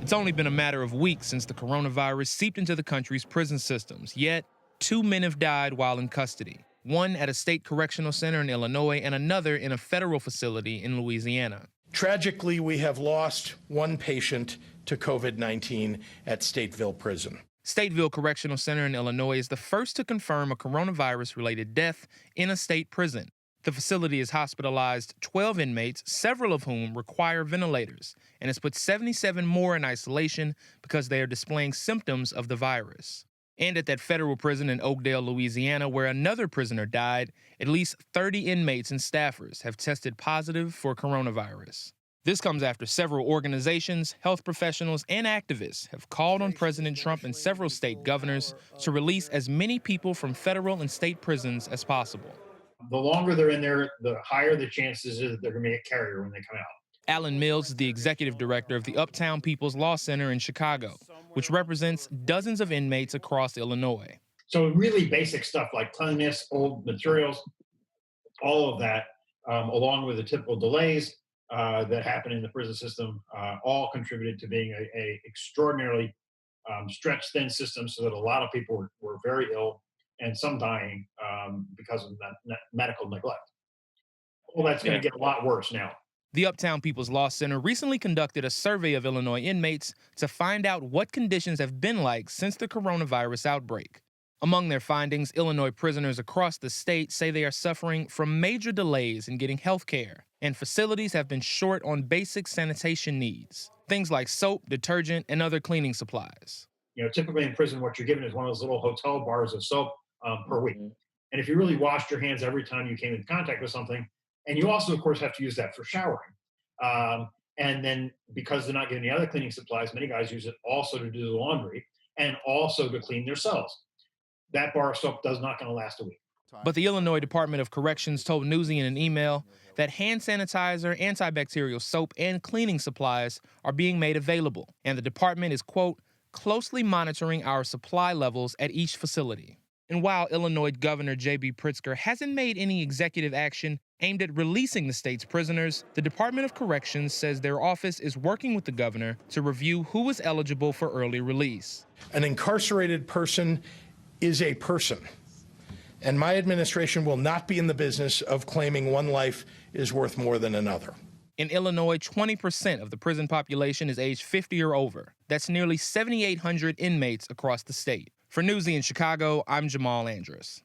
It's only been a matter of weeks since the coronavirus seeped into the country's prison systems, yet 2 men have died while in custody. One at a state correctional center in Illinois and another in a federal facility in Louisiana. Tragically, we have lost one patient to COVID-19 at Stateville Prison. Stateville Correctional Center in Illinois is the first to confirm a coronavirus-related death in a state prison. The facility has hospitalized 12 inmates, several of whom require ventilators, and has put 77 more in isolation because they are displaying symptoms of the virus. And at that federal prison in Oakdale, Louisiana, where another prisoner died, at least 30 inmates and staffers have tested positive for coronavirus. This comes after several organizations, health professionals, and activists have called on President Trump and several state governors to release as many people from federal and state prisons as possible. The longer they're in there, the higher the chances is that they're going to be a carrier when they come out. Alan Mills is the executive director of the Uptown People's Law Center in Chicago, which represents dozens of inmates across Illinois. So really basic stuff like cleanliness, old materials, all of that, along with the typical delays that happen in the prison system, all contributed to being a extraordinarily stretched thin system, so that a lot of people were very ill and some dying because of medical neglect. Well, that's going to get a lot worse now. The Uptown People's Law Center recently conducted a survey of Illinois inmates to find out what conditions have been like since the coronavirus outbreak. Among their findings, Illinois prisoners across the state say they are suffering from major delays in getting health care, and facilities have been short on basic sanitation needs, things like soap, detergent, and other cleaning supplies. You know, typically in prison, what you're given is one of those little hotel bars of soap per week. And if you really washed your hands every time you came in contact with something, and you also, of course, have to use that for showering. And then because they're not getting the other cleaning supplies, many guys use it also to do the laundry and also to clean their cells. That bar of soap does not going to last a week. But the Illinois Department of Corrections told Newsy in an email that hand sanitizer, antibacterial soap, and cleaning supplies are being made available. And the department is, quote, closely monitoring our supply levels at each facility. And while Illinois Governor J.B. Pritzker hasn't made any executive action aimed at releasing the state's prisoners, the Department of Corrections says their office is working with the governor to review who is eligible for early release. An incarcerated person is a person, and my administration will not be in the business of claiming one life is worth more than another. In Illinois, 20% of the prison population is age 50 or over. That's nearly 7,800 inmates across the state. For Newsy in Chicago, I'm Jamal Andrus.